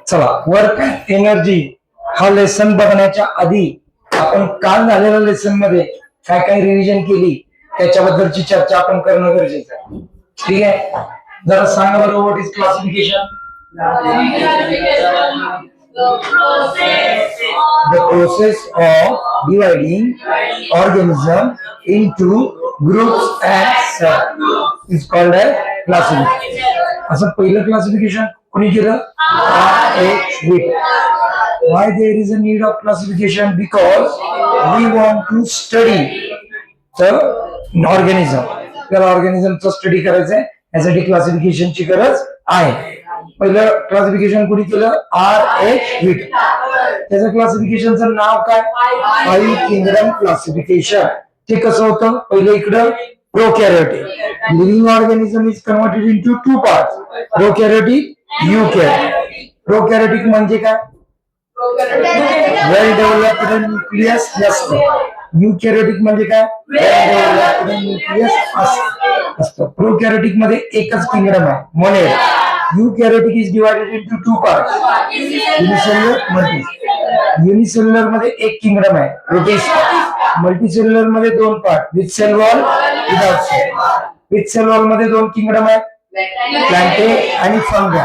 चला, work energy हा lesson बघण्याच्या आधी आपण काल झालेल्या लेसन मध्ये काय काय रिव्हिजन केली त्याच्याबद्दलची चर्चा आपण करणं गरजेचं आहे. ठीक आहे, जरा सांगा बरं, what is classification? The process of dividing organism into groups and cells is called as classification. असं पहिलं क्लासिफिकेशन कोणी केलं? Why there is a need of classification? Because we want to study the organism. त्याला ऑर्गॅनिझमचा study करायचं आहे, यासाठी क्लासिफिकेशनची गरज आहे. पहिलं क्लासिफिकेशन कोणी केलं? R.H. व्हिट. त्याचं क्लासिफिकेशनचं नाव काय? Five kingdom classification. ते कसं होतं? पहिलं इकडं prokaryotic. Living organism is converted into two parts, prokaryotic, eukaryotic. Prokaryotic म्हणजे काय? वेल डेव्हलप्ड न्यूक्लियस नसतं. यूकॅरियोटिक म्हणजे काय? वेल डेव्हलप्ड न्यूक्लियस असतं. प्रोकॅरियोटिक मध्ये एकच किंगडम आहे, monera. Eukaryotic is divided into two parts, unicellular, multi. Unicellular मध्ये एक किंगडम आहे, प्रोटिस्ट. मल्टीसेल्युलर मध्ये दोन part, with cell wall, without cell. With cell wall मध्ये दोन किंगडम आहे, प्लांटे आणि फंगा.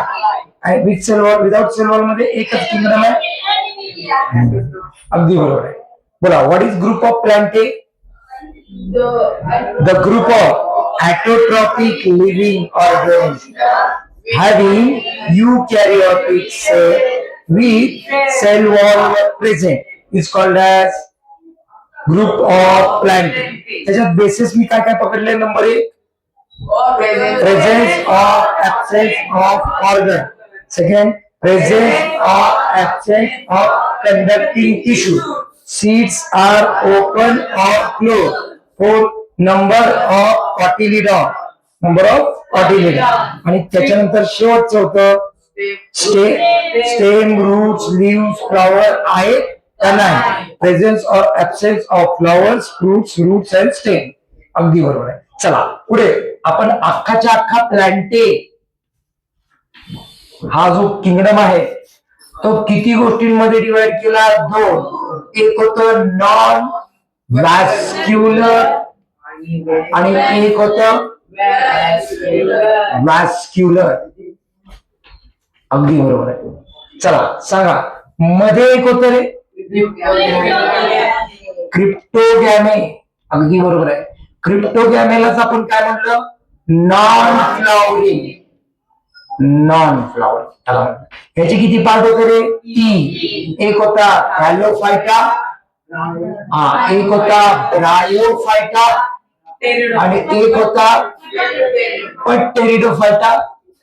आणि with cell wall, without cell wall मध्ये एकच किंगडम आहे. अगदी बरोबर आहे. बोला, what is group of plantae? The group of autotrophic living organism having eukaryotic cell with cell wall present is called as group of plant. त्याच्यात basis मी काय काय पकडले? Number 1, presence or absence of organ. Second, presence or absence of conducting tissue. Seeds are open or closed. Fourth, number of cotyledon. Number of cotyledon. आणि त्याच्यानंतर शेवटचं होतं stem, roots, leaves, flower आहे का नाही. Presence or absence of flowers, fruits, roots and stem. अगदी बरोबर आहे. चला पुढे आपण अख्खाच्या अख्खा प्लांटे हा जो किंगडम आहे तो किती गोष्टींमध्ये डिवाइड केला? 2. एक होतं नॉन व्हॅस्क्युलर आणि एक होतं व्हॅस्क्युलर. अगदी बरोबर आहे. चला सांगा, मध्ये एक होतं रे, क्रिप्टोगॅमे. अगदी बरोबर आहे. क्रिप्टोगॅमेलाच आपण काय म्हटलं? Non flowering. नॉन फ्लॉवरिंग त्याला म्हणतात. याचे किती पार्ट होते रे? 3. एक होता हॅलोफायटा, एक होता ब्रायोफायटा आणि एक होता पटेरिडोफायटा,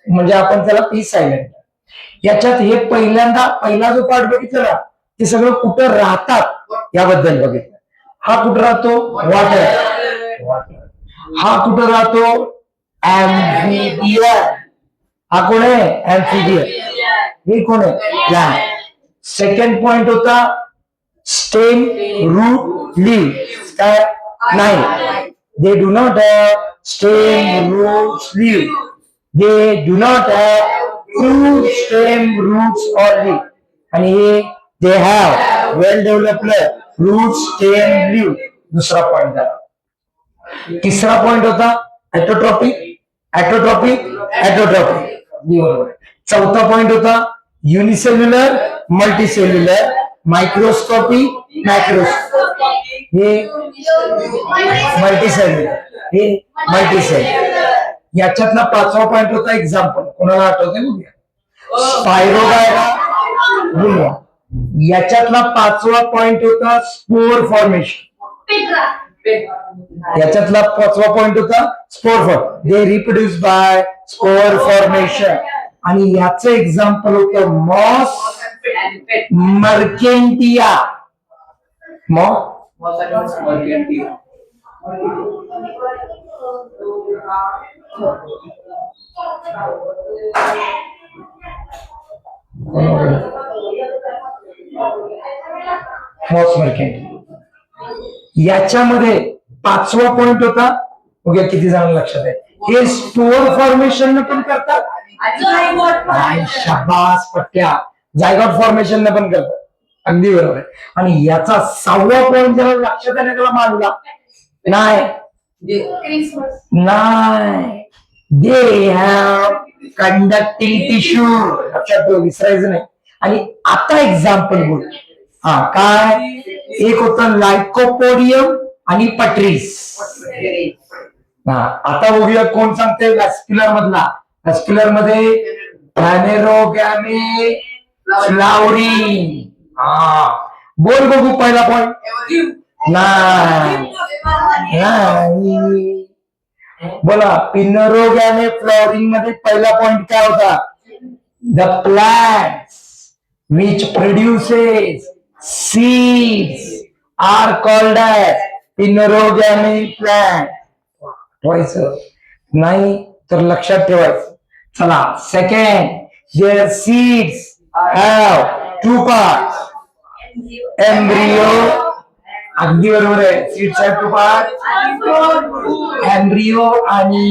म्हणजे आपण त्याला पी सायलेंट. याच्यात हे पहिला जो पार्ट बघितला ना, ते सगळं कुठं राहतात याबद्दल बघितलं. हा कुठं राहतो? वॉटर. हा कुठं राहतो? ऍम्फिबियन. हा कोण आहे? ऍम्फिबियन. हे कोण आहे? प्लांट. सेकंड पॉइंट होता स्टेम, रूट, लीव्ह. काय नाही, they do not have stem, roots, leaves. They do not have fruit, stem, roots or leaf. And here they have well developed roots, stem, leaf. दूसरा point झाला. तिसरा point होता ऍटोट्रॉपिक, ऍटोट्रॉपिक, ऍटोट्रॉपिक. चौथा point होता unicellular, multicellular, microscopy, मॅक्रोस्कोपी. हे multicellular, हे multicellular. याच्यातला पाचवा पॉइंट होता एक्झाम्पल, कोणाला आठवते बघूया? स्पायरोगायरा बुलवा. याच्यातला पाचवा पॉइंट होता स्पोर फॉर्मेशन. याच्यातला पाचवा पॉइंट होता spore form. They reproduce by spore formation. आणि याचं एक्झाम्पल होतं मॉस मर्केंटिया. याच्यामध्ये पाचवा पॉइंट होता, बघूया किती जण लक्षात आहे. हे स्पोर फॉर्मेशन पण करतात. शाबास पट्ट्या, जायगॉट फॉर्मेशन पण करतात. अगदी बरोबर आहे. आणि याचा 6वा पॉइंट जरा लक्षात येणे त्याला मांडला नाही. They have conducting tissue. लक्षात ठेव, विसरायचं नाही. आणि आता एक्झाम्पल बोल. हा काय, एक होतं लायकोपोडियम आणि पट्रीस. आता बघूया कोण सांगते व्हॅस्क्युलर मधला. व्हॅस्क्युलर मध्ये फॅनेरोगॅमे फ्लावरिंग. बोल बघू पहिला पॉइंट. नाही बोला. पिनरोगॅमे फ्लॉवरिंग मध्ये पहिला पॉइंट काय होता? The plants which produces seeds are called as pinerogamy plant. ठेवायचं नाही तर लक्षात ठेवायचं. चला second, their seeds have 2 parts. Embryo. अगदी बरोबर आहे. Seeds have 2 parts. एम्ब्रियो आणि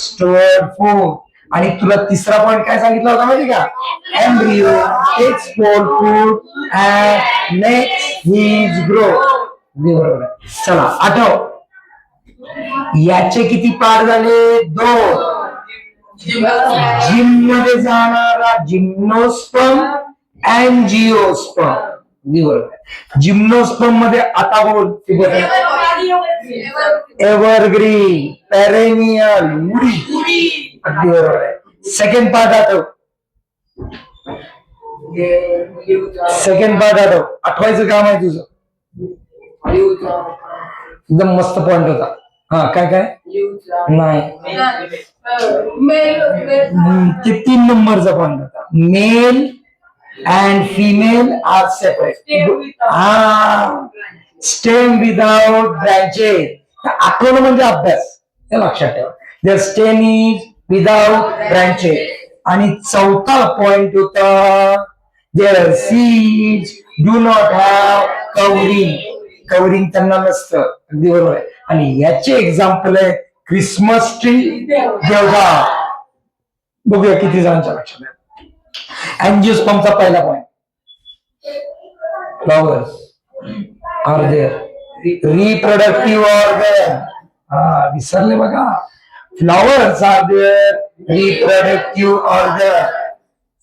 स्टोअर्ड फूड. आणि तुला तिसरा पॉइंट काय सांगितला होता माहिती का? Embryo takes stored food and makes his grow. बरोबर आहे. चला आठव, याचे किती पार्ट झाले? 2. जिम मध्ये जाणारा जिम्नोस्पर्म, अँजिओस्पर्म. जिम्नोस्पर्म मध्ये आता बोल. एव्हरग्रीन, पेरेनियल, मुडी. अगदी बरोबर आहे. सेकंड पार्ट आठव. आठवायचं काम आहे तुझं. एकदम मस्त पॉइंट होता. हा काय काय नाही, ते 3 नंबरचा पॉइंट होता. Male and female are separate. Stem without branches. आठवण म्हणजे अभ्यास, हे लक्षात ठेवा. Their stem is without branches. आणि 4था पॉइंट होता their seeds do not have covering. Covering त्यांना नसतं. अगदी बरोबर आहे. आणि याचे एक्झाम्पल आहे क्रिसमस ट्री, देवदार. बघूया किती जणांच्या लक्षात आहे. अँजिओस्पर्मचा पहिला point, flowers are their reproductive organ. विसरले बघा. Flowers are their reproductive organ.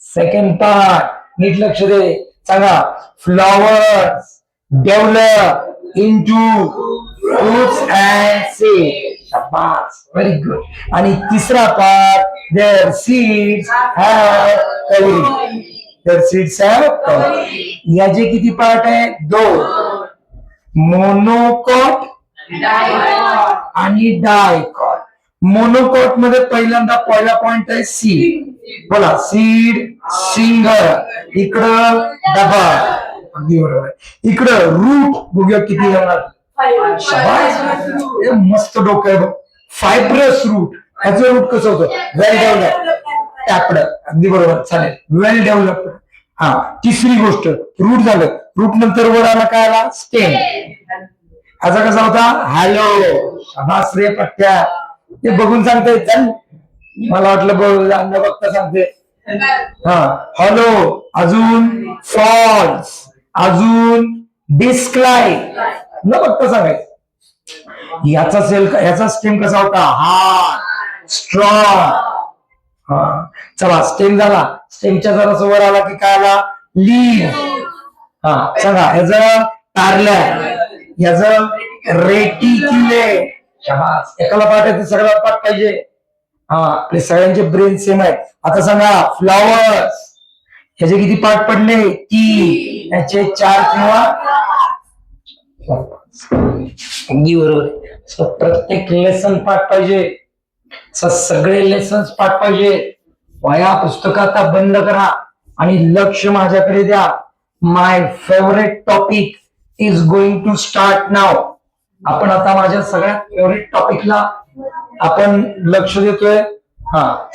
Second part नीट लक्ष दे. सांगा, flowers develop into fruits and seeds. शाबास, व्हेरी गुड. आणि तिसरा part, their seeds have covering. Their seeds have covering. याचे किती पार्ट आहे? 2. मोनोकॉट आणि डायकॉट. मोनोकॉट मध्ये पहिल्यांदा पहिला पॉइंट आहे सीड. बोला, सीड सिंगल. इकडं डबल. अगदी बरोबर आहे. इकडं रूट बघूया किती येणार. मस्त डोकं आहे. Fibrous route. ह्याचं रूट कसं होतं? वेल डेव्हलप, टॅप्ड. अगदी बरोबर, चालेल. वेल डेव्हलप्ड. तिसरी गोष्ट, रूट झालं. रूट नंतर वर आला काय आला? स्टेम. ह्याचा कसा होता? हॅलो. शाबास रे पट्ट्या, ते बघून सांगते. चल, मला वाटलं बघता सांगते. हॅलो. अजून फॉल्स, अजून डिस्क्लाइन. न बघता सांगायचं. याचा स्टेम कसा होता? Hard, strong. चला, स्टेम झाला. स्टेमच्या जरा वर आला की काय आला? लीव्ह. सांगा, ह्याचं पॅरलल, ह्याचं रेटिक्युलेट. शाबास. एकाला पाठ आहे, सगळ्याला पाठ पाहिजे. आपले सगळ्यांचे ब्रेन सेम आहे. आता सांगा, फ्लॉवर्स ह्याचे किती पार्ट पडले? 3. याचे 4 किंवा अगदी बरोबर आहे. प्रत्येक लेसन पाठ पाहिजे. सगळे लेसन पाठ पाहिजे. वया पुस्तक आता बंद करा आणि लक्ष माझ्याकडे द्या. My favourite topic is going to start नाव. आपण आता माझ्या सगळ्यात फेवरेट टॉपिकला आपण लक्ष देतोय.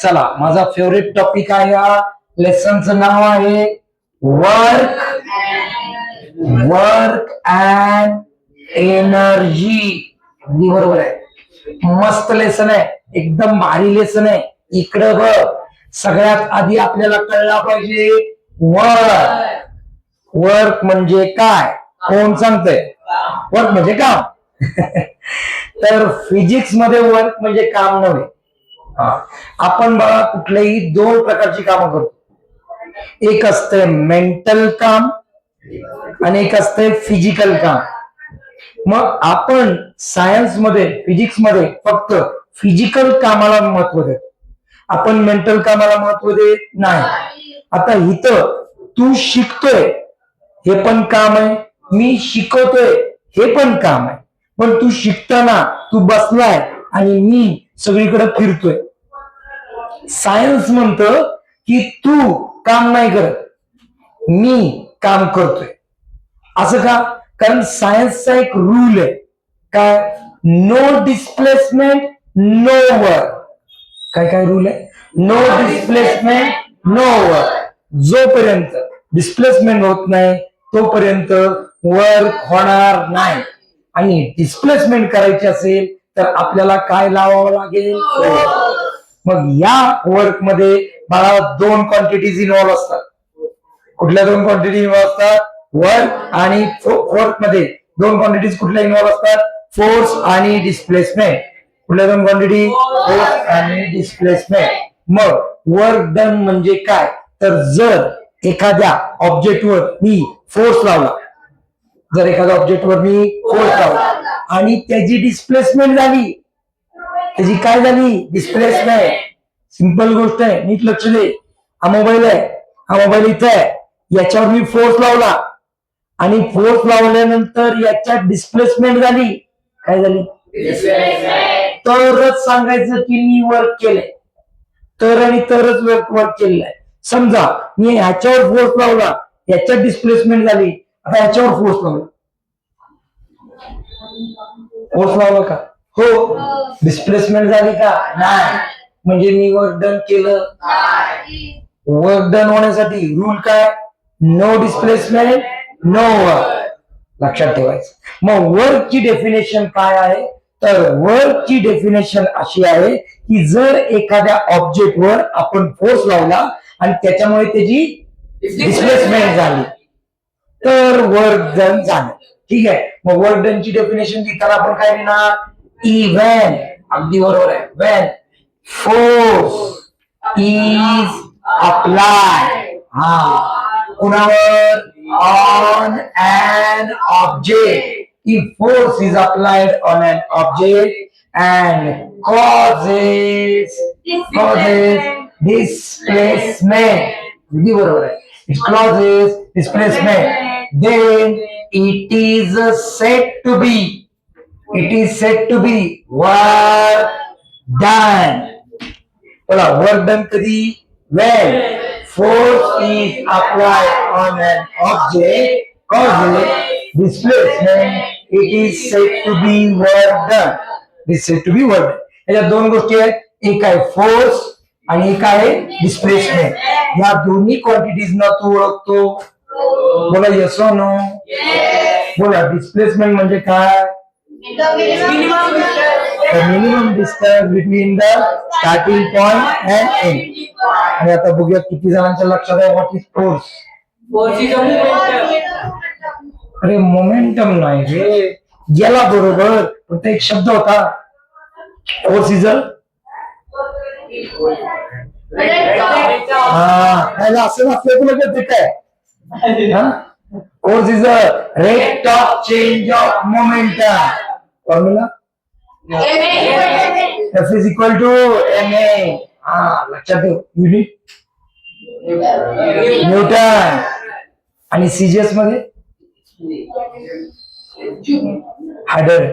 चला, माझा फेवरेट टॉपिक आहे. या लेसनचं नाव आहे वर्क अँड एनर्जी. अगदी बरोबर आहे. मस्त लेसन आहे, एकदम भारी लेसन आहे. इकडं बघ, सगळ्यात आधी आपल्याला कळला पाहिजे वर्क. वर्क म्हणजे काय, कोण सांगतंय? वर्क म्हणजे काम. तर फिजिक्स मध्ये वर्क म्हणजे काम नव्हे. आपण बघा कुठल्याही दोन प्रकारची कामं करतो. एक असते मेंटल काम आणि एक असते फिजिकल काम. मग आपण सायन्स मध्ये, फिजिक्स मध्ये फक्त फिजिकल कामाला महत्व देतो, आपण मेंटल कामाला महत्व देत नाही. आता इथं तू शिकतोय हे पण काम आहे, मी शिकवतोय हे पण काम आहे. पण तू शिकताना तू बसलाय आणि मी सगळीकडे फिरतोय. सायन्स म्हणतं की तू काम नाही करत, मी काम करतोय. असं का? कारण सायन्सचा एक रूल आहे, काय? No displacement no work. काय काय रूल आहे? No displacement no work. जोपर्यंत डिस्प्लेसमेंट होत नाही तोपर्यंत वर्क होणार नाही. आणि डिस्प्लेसमेंट करायची असेल तर आपल्याला काय लावावं लागेल? मग या वर्क मध्ये मला दोन क्वांटिटीज इन्व्हॉल्व असतात. कुठल्या दोन क्वांटिटी इन्व्हॉल्व असतात? वर्क आणि वर्क मध्ये दोन क्वांटिटीज कुठल्या इन्व्हॉल्व असतात? फोर्स आणि डिस्प्लेसमेंट. कुठल्या दोन क्वांटिटी? फोर्स आणि डिस्प्लेसमेंट. मग वर्क डन म्हणजे काय? तर जर एखाद्या ऑब्जेक्टवर मी फोर्स लावला, जर एखाद्या ऑब्जेक्टवर मी फोर्स लावला आणि त्याची डिस्प्लेसमेंट झाली, त्याची काय झाली? डिस्प्लेसमेंट. सिंपल गोष्ट आहे, नीट लक्ष दे. हा मोबाईल आहे, हा मोबाईल इथे आहे, याच्यावर मी फोर्स लावला आणि फोर्स लावल्यानंतर याच्यात डिस्प्लेसमेंट झाली. काय झाली? तरच सांगायचं की मी वर्क केलंय. तर आणि तरच वर्क केलेलं आहे. समजा मी ह्याच्यावर फोर्स लावला, याच्यात डिस्प्लेसमेंट झाली, आता ह्याच्यावर फोर्स लावला, फोर्स लावला का? हो. डिस्प्लेसमेंट झाली का? नाही. म्हणजे मी वर्क डन केलं? वर्क डन होण्यासाठी रूल काय? No displacement no work. लक्षात ठेवायचं. मग वर्कची डेफिनेशन काय आहे? तर वर्कची डेफिनेशन अशी आहे की जर एखाद्या ऑब्जेक्टवर आपण फोर्स लावला आणि त्याच्यामुळे त्याची डिस्प्लेसमेंट झाली तर वर्क डन झालं. ठीक आहे. मग वर्क डनची डेफिनेशन लिहिताना आपण काय लिहिणार? इव्हन. अगदी बरोबर आहे. When force is applied. कुणावर? On an object. If force is applied on an object and causes displacement. बरोबर आहे. It causes displacement. Then it is said to be work done. बोला, work done कधी? When force is applied on an object causes displacement, it is said to be work done. It is said to be work done. याच्यात दोन गोष्टी आहेत, एक आहे force आणि एक आहे डिस्प्लेसमेंट. या दोन्ही क्वांटिटीज ना तू ओळखतो? बोला येस और नो. बोला, डिस्प्लेसमेंट म्हणजे काय? Minimum distance between the starting point and end. आणि आता बघूया किती जणांच्या लक्षात आहे what is force. Force is a momentum. अरे मोमेंटम नाही रे, गेला बरोबर, पण तो एक शब्द होता. फोर्स इज अ असं नसलं तुला कळते काय? Force is a rate of change of momentum. Formula F is equal to ma. लक्षात ठेव. Unit Newton. आणि सीजीएस मध्ये हार्डर.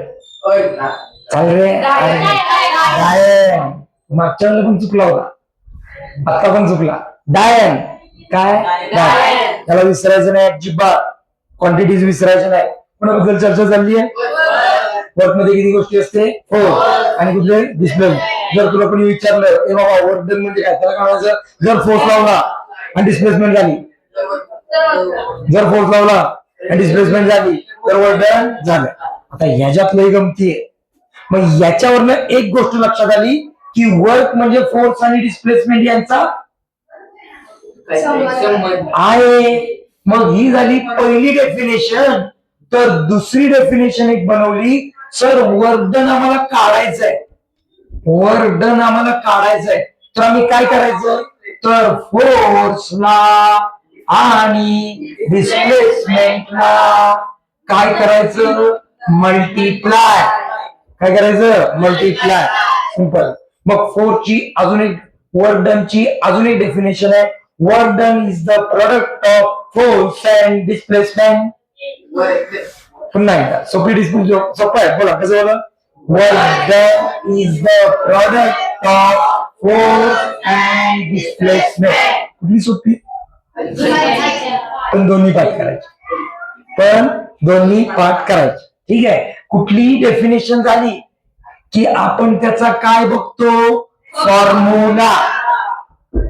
चांगले डायन. मागच्या वेळेला पण चुकला होता, आता पण चुकला. डायन. काय? डायन. त्याला विसरायचं नाही अजिबात, क्वांटिटीज विसरायचं नाही. कोणाबद्दल चर्चा चालली आहे? वर्क मध्ये किती गोष्टी असते? हो. आणि कुठले? डिस्प्ले. जर तुला कोणी विचारलं ए बाबा वर्क डन म्हणजे काय, त्याला काय म्हणायचं? जर फोर्स लावला आणि डिस्प्लेसमेंट झाली, जर फोर्स लावला आणि डिस्प्लेसमेंट झाली तर वर्क डन झालं. आता ह्याच्यात लई गमती आहे. मग याच्यावरनं एक गोष्ट लक्षात आली की वर्क म्हणजे फोर्स आणि डिस्प्लेसमेंट यांचा आहे. मग ही झाली पहिली डेफिनेशन. तर दुसरी डेफिनेशन एक बनवली, सर वर्क डन आम्हाला काढायचंय, वर्क डन आम्हाला काढायचंय, तर आम्ही काय करायचं, तर फोर्सला आणि डिस्प्लेसमेंटला काय करायचं, मल्टिप्लाय. काय करायचं, मल्टिप्लाय. सिंपल. मग फोर्सची अजून एक, वर्क डन ची अजून एक डेफिनेशन आहे, work done is the product of force and displacement. पुन्हा एकदा सोपी डिस्प्लेसमेंट, सोपं आहे, बोला कसं बोला, work done is the product of force and displacement. कुठली सोपी, पण दोन्ही पाठ करायचे, पण दोन्ही पाठ करायचे. ठीक आहे. कुठलीही डेफिनेशन झाली की आपण त्याचा काय बघतो, फॉर्म्युला.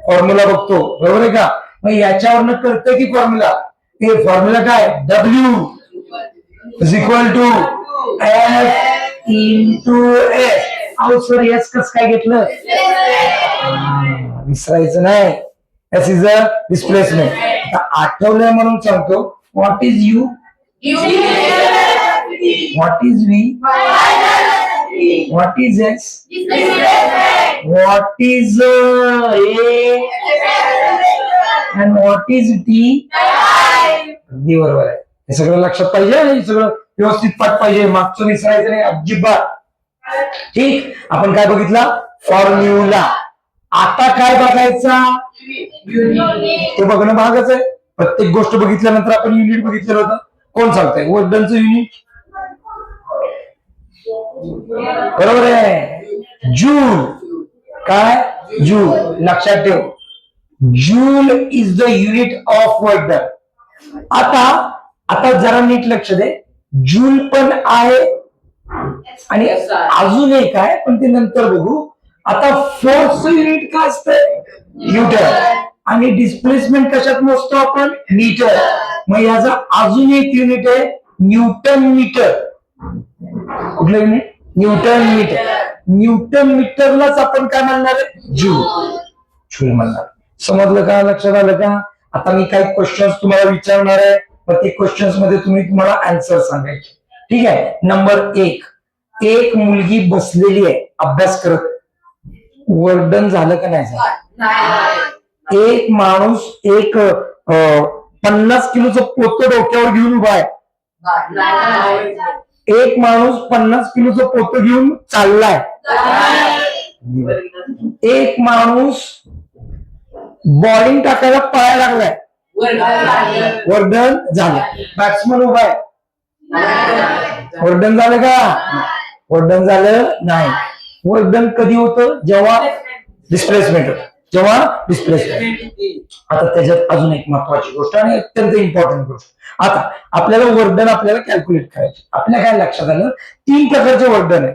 फॉर्म्युला बघतो, बरोबर आहे का. मग याच्यावरनं कळतं की फॉर्म्युला, हे फॉर्म्युला काय, W is equal to F into S. अहो सर एस कस काय घेतलं, विसरायचं नाही, एस इज अ डिस्प्लेसमेंट. आठवलंय म्हणून सांगतो, what is U, what is V, what is S, what is A, and what is T. अगदी बरोबर आहे. हे सगळं लक्षात पाहिजे, हे सगळं व्यवस्थित पाठ पाहिजे, मागचं विसरायचं नाही अजिबात. ठीक. आपण काय बघितला, फॉर्म्युला. आता काय बघायचा, ते बघणं भागच आहे. प्रत्येक गोष्ट बघितल्यानंतर आपण युनिट बघितलं होतं. कोण सांगतंय, वर्क डनचं युनिट, बरोबर आहे, जूल. काय, जूल. लक्षात ठेव, joule is the unit of work done. आता आता जरा नीट लक्ष दे, जूल पण आहे आणि अजून एक आहे, पण ते नंतर बघू. आता फोर्स युनिट काय असतं, न्यूटन, आणि डिस्प्लेसमेंट कशात मोजतो आपण, मीटर. मग याचा अजून एक युनिट आहे, न्यूटन मीटर. कुठलं युनिट, न्यूटन मीटर. न्यूटन मीटरलाच आपण काय म्हणणार आहे, जूल, जूल म्हणणार. समजलं का, लक्षात आलं का. आता मी काही क्वेश्चन्स तुम्हाला विचारणार आहे, मग ते क्वेश्चन्स मध्ये तुम्हाला आन्सर सांगायचे. ठीक आहे. नंबर एक, एक मुलगी बसलेली आहे अभ्यास करत, वर्क डन झालं का नाही झालं. एक माणूस एक 50 किलोचं पोतं डोक्यावर घेऊन उभा आहे. एक माणूस 50 किलोचं पोतं घेऊन चाललाय. एक माणूस बॉलिंग टाकायला पळायला लागलाय, वर्क डन झालं. बॅट्समन उभा आहे, वर्क डन झालं का, वर्क डन झालं नाही. वर्क डन कधी होतं, जेव्हा डिस्प्लेसमेंट होतं, जेव्हा डिस्प्लेसमेंट. आता त्याच्यात अजून एक महत्वाची गोष्ट आणि अत्यंत इम्पॉर्टंट गोष्ट. आता आपल्याला वर्क डन आपल्याला कॅल्क्युलेट करायचे. आपल्या काय लक्षात आलं, 3 प्रकारचे वर्क डन आहे.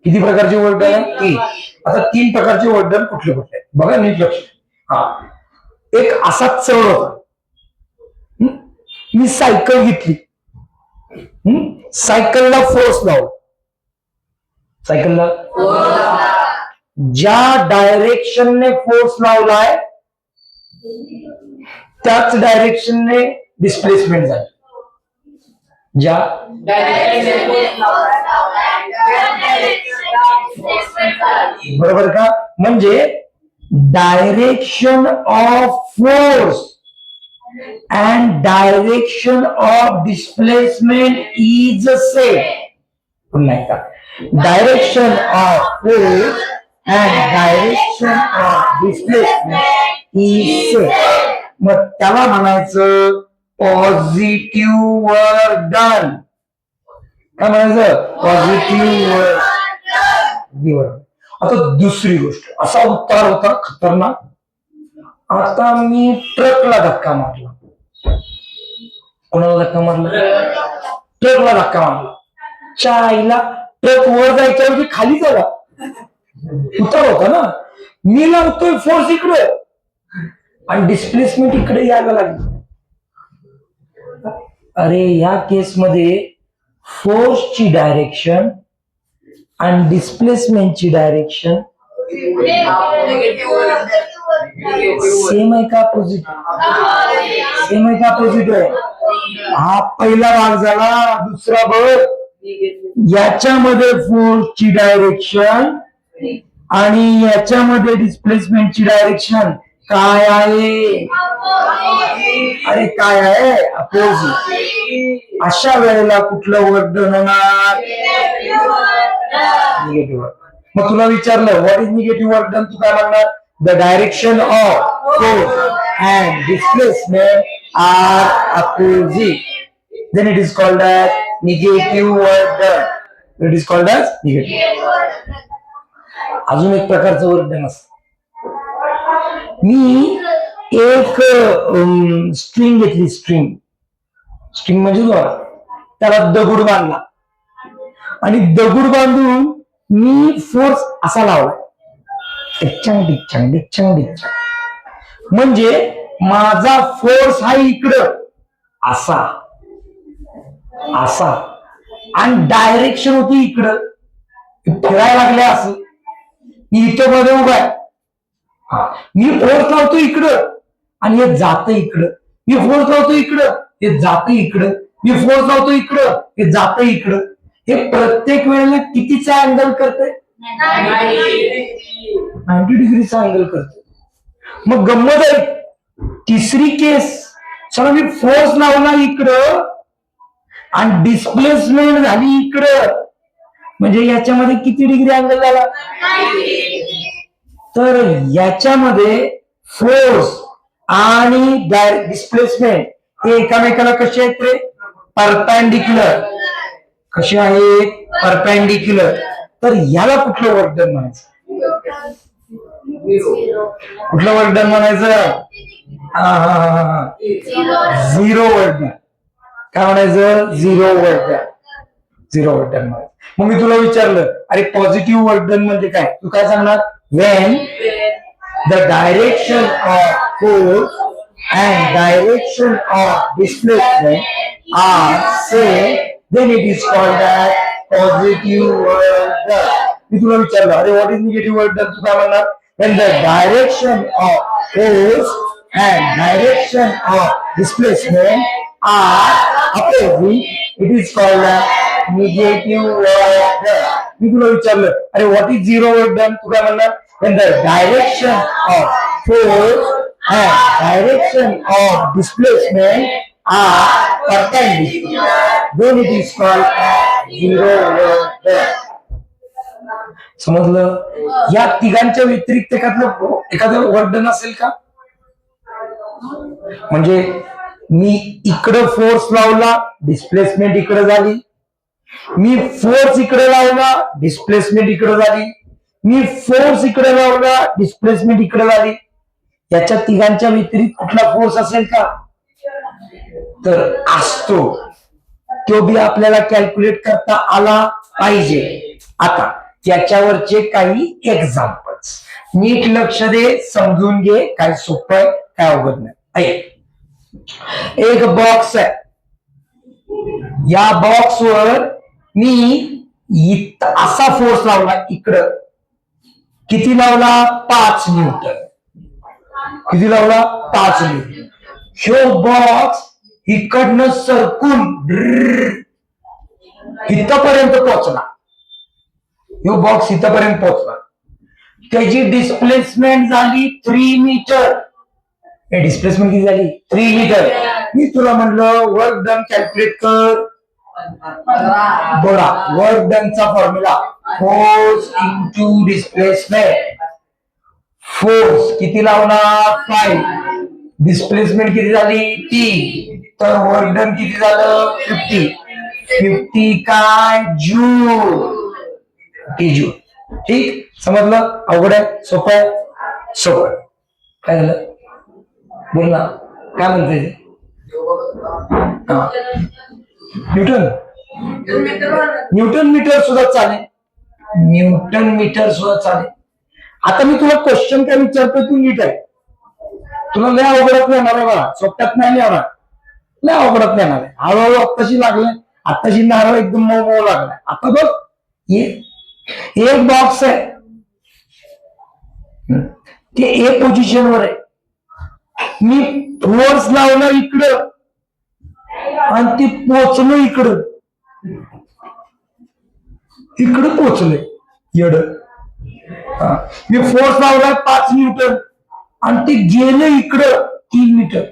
किती प्रकारचे वर्क डन आहे, 3. आता 3 प्रकारचे वर्क डन कुठले कुठले बघा, नीट लक्ष. हा, एक असा चढ होता, मी सायकल घेतली, सायकलला फोर्स लावला, सायकलला ज्या डायरेक्शनने फोर्स लावलाय त्याच डायरेक्शनने डिस्प्लेसमेंट झाली. ज्या बरोबर का, म्हणजे direction of force and direction of displacement is the same. Direction of force and direction of displacement is same. मग त्याला म्हणायचं पॉझिटिव्ह वर्क डन. काय म्हणायचं, पॉझिटिव्ह वर्क. आता दुसरी गोष्ट, असा उत्तर होता खतरनाक. आता मी ट्रकला धक्का मारला. कोणाला धक्का मारला, ट्रकला धक्का मारला. चायला ट्रक वर जायच्या ऐवजी खाली झाला, उतार होता ना. मी लावतोय फोर्स इकडे आणि डिस्प्लेसमेंट इकडे यायला लागली. अरे या केसमध्ये फोर्सची डायरेक्शन आणि डिस्प्लेसमेंटची डायरेक्शन सेम आहे का अपोजिट? सेम आहे का अपोजिट आहे? हा पहिला भाग झाला. दुसरा बघ, याच्यामध्ये फोर्सची डायरेक्शन आणि याच्यामध्ये डिस्प्लेसमेंटची डायरेक्शन काय आहे? अरे काय आहे? अपोजिट. अशा वेळेला कुठलं वर्क डन होणार? Negative work. मग तुला विचारलं what is negative work done, तू काय म्हणणार? The direction of force and displacement are opposite. Then it is called as negative work done. It is called as negative. अजून एक प्रकारचं वर्क डन असतं. मी एक स्ट्रिंग घेतली. स्ट्रिंग म्हणजे दोरा. त्याला दगड बांधला आणि दगड बांधून मी फोर्स असा लावला. म्हणजे माझा फोर्स हा इकडं असा आणि डायरेक्शन होती इकडं. फिरायला लागले असं. मी इथं मध्ये उभा आहे. मी फोर्स लावतो इकडं आणि हे जात इकडं. मी फोर्स लावतो इकडं, हे जात इकडं. मी फोर्स लावतो इकडं, हे जात इकडं. हे प्रत्येक वेळेला कितीचा अँगल करते? 90 डिग्रीचा अँगल करते. मग गंमत आहे तिसरी केस. चला मी फोर्स लावला इकडं आणि डिस्प्लेसमेंट झाली इकडं. म्हणजे याच्यामध्ये किती डिग्री अँगल झाला? तर याच्यामध्ये फोर्स आणि डिस्प्लेसमेंट हे एकामेकाला कसे आहेत रे? परपेंडिक्युलर. कसे आहेत? परपेंडिक्युलर. तर याला कुठलं वर्क डन म्हणायचं? कुठलं वर्क डन म्हणायचं? Zero work done. काय म्हणायचं? Zero work done. Zero work done म्हणायचं. मग मी तुला विचारलं अरे पॉझिटिव्ह वर्क डन म्हणजे काय? तू काय सांगणार? when the direction of force and direction of displacement are same, then it is called as positive work done. मी तुला विचारलं अरे what is negative work done, तू काय म्हणणार? when the direction of force and direction of displacement are opposite, it is called as negative work done. मी तुला विचारलं अरे what is zero work done, तू काय म्हणणार? when the direction of force and direction of displacement are perpendicular, then it is called as zero work done. समजलं? या तिघांच्या व्यतिरिक्त एखादं वर्क डन असेल का? म्हणजे मी इकडं फोर्स लावला, डिस्प्लेसमेंट इकडे झाली. मी फोर्स इकडे लावला, डिस्प्लेसमेंट इकडे झाली. मी फोर्स इकडे लावला, डिस्प्लेसमेंट इकडे झाली. याच्या तिघांच्या व्यतिरिक्त कुठला फोर्स असेल का? तर असतो. तो बी आपल्याला कॅल्क्युलेट करता आला पाहिजे. आता त्याच्यावरचे काही एक्झाम्पल्स नीट लक्ष दे, समजून घे. काय सोपं आहे, काय अवघड नाही. एक बॉक्स आहे. या बॉक्सवर मी असा फोर्स लावला इकडं. किती लावला? 5 न्यूटन. किती लावला? 5 न्यूटन. ह्यो बॉक्स इकडनं सरकून इथपर्यंत पोहोचला. ह्यो बॉक्स इथपर्यंत पोहोचला. त्याची डिस्प्लेसमेंट झाली 3 मीटर. डिस्प्लेसमेंट किती झाली? 3 मीटर. मी तुला म्हणलं वर्क डन कॅल्क्युलेट कर. बघा वर्क डनचा formula force into displacement. Force किती लावणार? 5. डिस्प्लेसमेंट किती झाली? 3. तर वर्क डन किती झालं? 50. 50 काय? जूल. जूल. ठीक, समजलं? अवघड आहे? सोपं आहे? सोपं. काय झालं? बोल ना, काय म्हणते? न्यूटन मीटर सुद्धा चालेल. न्यूटन मीटर सुद्धा चालेल. आता मी तुला क्वेश्चन काय विचारतोय, तू नीट आहे. तुला लय अवघडत नाही येणार आहे बघा. सोप्यात नाही येणार. लय अवघडत नाही येणार आहे. हळूहळू आत्ताशी लागलाय. आत्ताशी नारळ एकदम मऊ मऊ लागलाय. आता बघ ये एक बॉक्स आहे, ते ए पोझिशनवर आहे, मी फोर्स लावला इकडं आणि ते पोचलो इकडं, इकडं पोचलंय येड. मी फोर्स लावलाय 5 न्यूटन आणि ते गेलं इकडं 3 मीटर,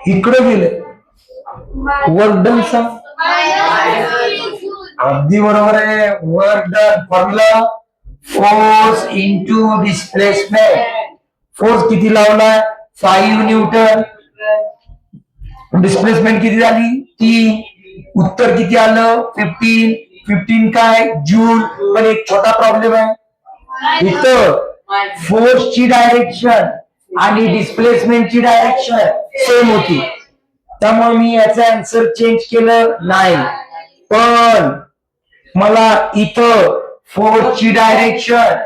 इकडं गेलं. वर्क डन सांग. अगदी बरोबर आहे. Work done formula force into displacement. Force किती लावलाय 5 न्यूटन, डिस्प्लेसमेंट किती झाली 3, उत्तर किती आलं 15. 15 काय जूल. पण एक छोटा प्रॉब्लेम आहे इथं, फोर्सची डायरेक्शन आणि डिस्प्लेसमेंटची डायरेक्शन सेम होती, त्यामुळे मी याचा आन्सर चेंज केलं नाही. पण मला इथं फोर्सची डायरेक्शन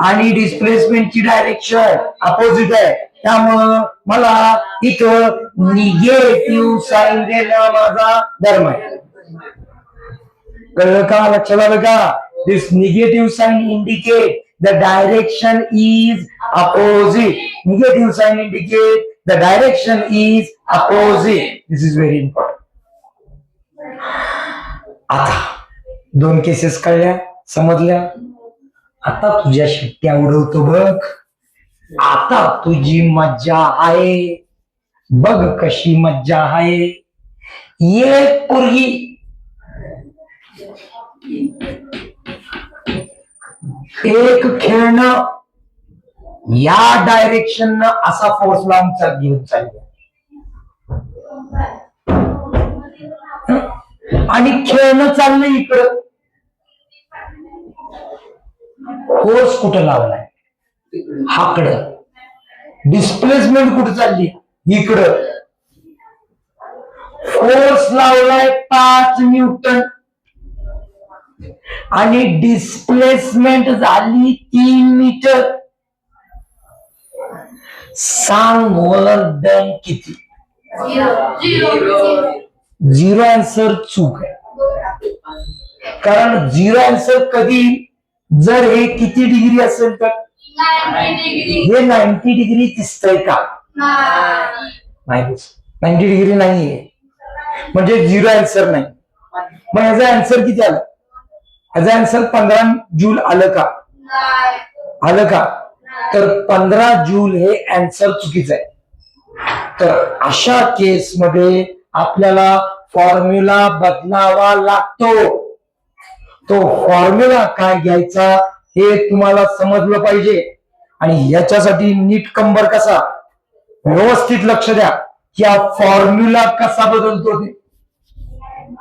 आणि डिस्प्लेसमेंटची डायरेक्शन अपोजिट आहे, त्यामुळं मला इथं निगेटिव्ह साईन देणं माझा धर्म आहे. कळलं का, लक्षात आलं का? This negative sign indicate the direction is opposite. Negative sign indicate the direction is opposite. This is very important. आता 2 केसेस कळल्या, समजल्या. आता तुझ्या शिट्ट्या उडवतो बघ. आता तुझी मज्जा आहे बघ, कशी मज्जा आहे. एक पोरगी एक खेळणं या डायरेक्शन असा फोर्स लावून घेऊन चालले आणि खेळणं चाललंय इकडं, फोर्स कुठं लावलाय हाकडं, डिस्प्लेसमेंट कुठं चालली इकडं, फोर्स लावलाय 5 न्यूटन आणि डिस्प्लेसमेंट झाली 3 मीटर. सांग वर्क डन किती? 0 आन्सर चूक आहे, कारण 0 आन्सर कधी जर हे किती डिग्री असेल तर हे 90 डिग्री दिसतंय का? नाही, 90 डिग्री नाहीये, म्हणजे 0 आन्सर नाही. मग याचा आन्सर किती आला? याचा आन्सर 15 जूल आलं का? आलं का? तर 15 जूल हे आन्सर चुकीचं आहे. तर अशा केस मध्ये आपल्याला फॉर्म्युला बदलावा लागतो. तो फॉर्म्युला काय घ्यायचा हे तुम्हाला समजलं पाहिजे, आणि याच्यासाठी नीट कंबर कसा, व्यवस्थित लक्ष द्या. या फॉर्म्युला कसा बदलतो ते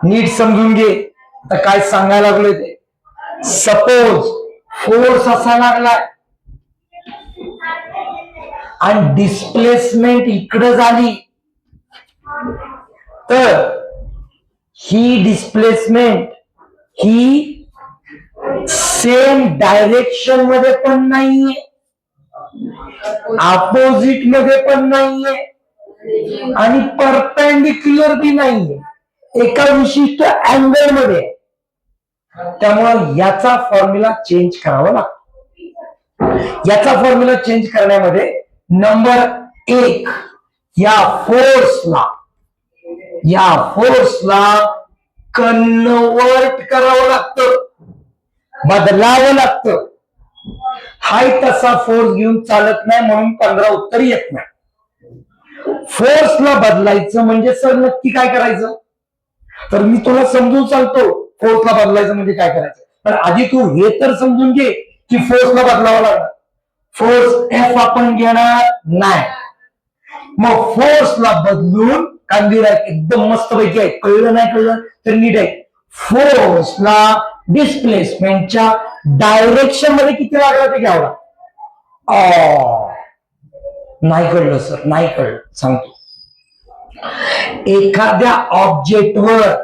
नीट समजून घे. आता काय सांगायला लागलोय ते, सपोज फोर्स असा लागलाय आणि डिस्प्लेसमेंट इकडे झाली, तर ही डिस्प्लेसमेंट ही सेम डायरेक्शन मध्ये पण नाहीये, अपोजिट मध्ये पण नाहीये, आणि परपेंडिक्युलर बी नाहीये, एका विशिष्ट अँगल मध्ये. त्यामुळे याचा फॉर्म्युला चेंज करावा लागतो. याचा फॉर्म्युला चेंज करण्यामध्ये नंबर 1, या फोर्सला कन्वर्ट करावं लागतं, बदलावं लागतं. हाय तसा फोर्स घेऊन चालत नाही, म्हणून 15 उत्तर येत नाही. फोर्सला बदलायचं म्हणजे सर नक्की काय करायचं, तर मी तुला समजून सांगतो फोर्सला बदलायचं म्हणजे काय करायचं. पण आधी तू हे तर समजून घे की फोर्सला बदलावं लागणार. फोर्स एफ आपण घेणार नाही, मग फोर्सला बदलून कांदीर एकदम मस्त पैकी आहे. कळलं नाही कळलं तर नीट आहे. फोर्सला डिस्प्लेसमेंटच्या डायरेक्शन मध्ये किती लागला ते घ्यावा. नाही कळलं सर, नाही कळलं, सांगतो. एखाद्या ऑब्जेक्टवर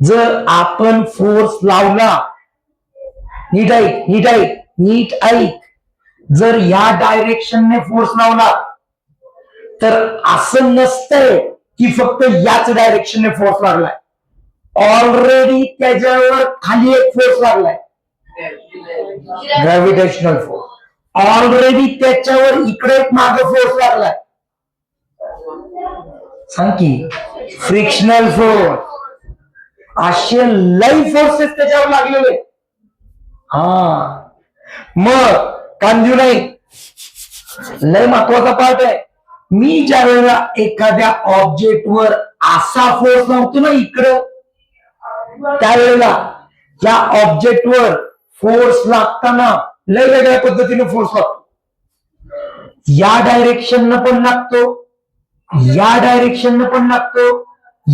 जर आपण फोर्स लावला, नीट ऐक, जर या डायरेक्शनने फोर्स लावला तर असं नसतंय की फक्त याच डायरेक्शनने फोर्स लागलाय. ऑलरेडी त्याच्यावर खाली एक फोर्स लागलाय, ग्रॅव्हिटेशनल फोर्स. ऑलरेडी त्याच्यावर इकडे एक मागे फोर्स लागलाय, सांग की फ्रिक्शनल फोर्स. असे लई फोर्सेस त्याच्यावर लागलेले. हा मग कांजू नाही, लय महत्वाचा पार्ट आहे. मी ज्या वेळेला एखाद्या ऑब्जेक्टवर असा फोर्स लावतो ना इकडं, त्यावेळेला त्या ऑब्जेक्टवर फोर्स लागताना लय वेगळ्या पद्धतीने फोर्स लागतो. या डायरेक्शन पण लागतो, या डायरेक्शन पण लागतो,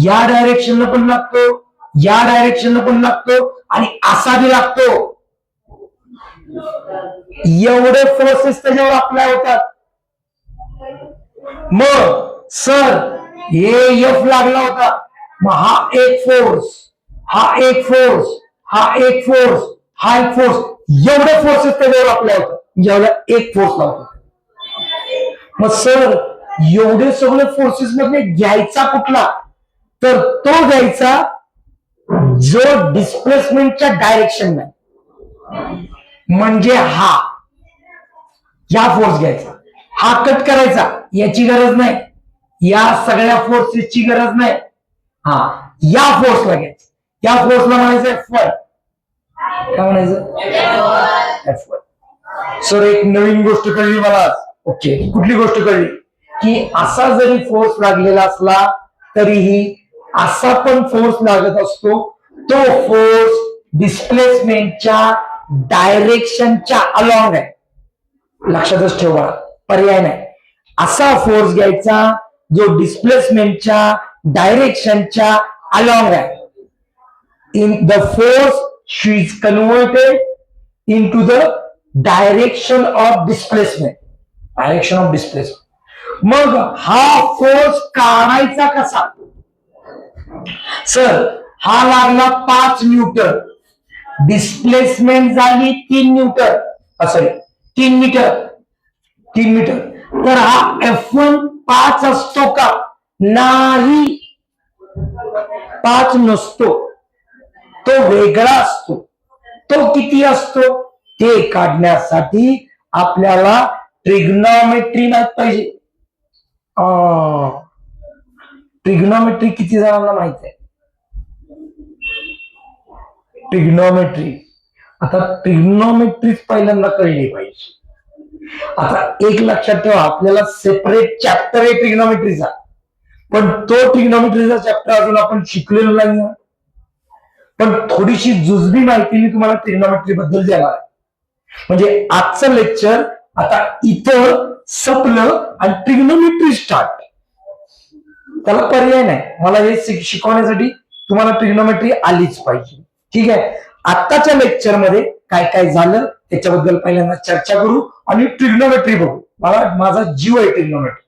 या डायरेक्शन पण लागतो, या डायरेक्शन पण लागतो आणि असा बी लागतो. एवढे फोर्सेस त्याच्यावर अप्लाय होतात. मग सर हे एफ लागला होता, मग हा एक फोर्स, हा एक फोर्स, हा एक फोर्स, हा एक फोर्स, एवढे फोर्सेस त्याच्यावर अप्लाय होतात ज्यावेळेला एक फोर्स लावतो. मग सर एवढे सगळे फोर्सेस मध्ये घ्यायचा कुठला, तर तो घ्यायचा जो डिस्प्लेसमेंटच्या डायरेक्शन नाही. म्हणजे हा फोर्स घ्यायचा, हा कट करायचा, याची गरज नाही, या सगळ्या फोर्सेसची गरज नाही. हा या फोर्सला घ्यायचं, या फोर्सला म्हणायचं F1. काय म्हणायचं F1. सर एक नवीन गोष्ट कळली मला. ओके, कुठली गोष्ट कळली? की असा जरी फोर्स लागलेला असला तरीही असा पण फोर्स लागत असतो. तो फोर्स डिस्प्लेसमेंटच्या डायरेक्शनच्या अलॉंग आहे. लक्षातच ठेवा, पर्याय नाही. असा फोर्स घ्यायचा जो डिस्प्लेसमेंटच्या डायरेक्शनच्या अलॉंग आहे. In the force is converted into the direction of displacement. Direction of displacement. मग हा फोर्स काढायचा कसा? सर हा लागला 5 न्यूटन, डिस्प्लेसमेंट झाली 3 न्यूटन, सॉरी 3 मीटर, 3 मीटर. तर हा F1 5 असतो का? नाही, 5 नसतो, तो वेगळा असतो. तो किती असतो ते काढण्यासाठी आपल्याला ट्रिग्नॉमेट्री माहित पाहिजे. ट्रिग्नॉमेट्री किती जणांना माहित आहे? ट्रिग्नॉमेट्री, आता ट्रिग्नॉमेट्री पहिल्यांदा कळली पाहिजे. आता एक लक्षात ठेवा, आपल्याला सेपरेट चॅप्टर आहे ट्रिग्नॉमेट्रीचा, पण तो ट्रिग्नॉमेट्रीचा चॅप्टर अजून आपण शिकलेलो नाही. पण थोडीशी जुजबी माहिती मी तुम्हाला ट्रिग्नॉमेट्री बद्दल देणार आहे. म्हणजे आजचं लेक्चर आता इथं संपलं आणि ट्रिग्नॉमेट्री स्टार्ट. त्याला पर्याय नाही, मला हे शिकवण्यासाठी तुम्हाला ट्रिग्नॉमेट्री आलीच पाहिजे. ठीक आहे, आताच्या लेक्चर मध्ये काय काय झालं त्याच्याबद्दल पहिल्यांदा चर्चा करू आणि ट्रिग्नॉमेट्री बघू. माझा जीव आहे ट्रिग्नॉमेट्री.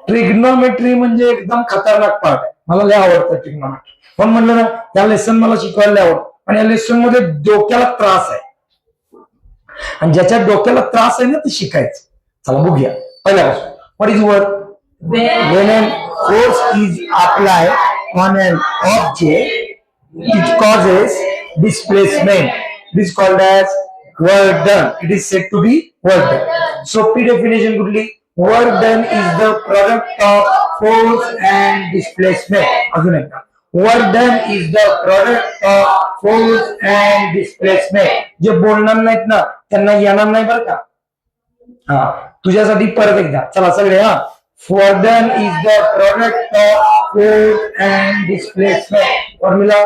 ट्रिग्नॉमेट्री म्हणजे एकदम खतरनाक पार्ट आहे. मला लय आवडतं ट्रिग्नॉमेट्री. पण म्हणलं ना, या लेसन मला शिकवायला लय आवडतं. आणि या लेसन मध्ये डोक्याला त्रास आहे, आणि ज्याच्या डोक्याला त्रास आहे ना ते शिकायचं. चला बघूया पहिल्यापासून. What is work? When a force is applied on an object, it causes displacement. It is called as work done. It is said to be work done. सोपी definition कुठली? Work done is the product of force and displacement. अजून एकदा, work done is the product of force and displacement. जे बोलणार नाहीत ना त्यांना येणार नाही बरं का. हा, तुझ्यासाठी परत एकदा. चला सगळे, हा. Work done is the product of force and displacement. Formula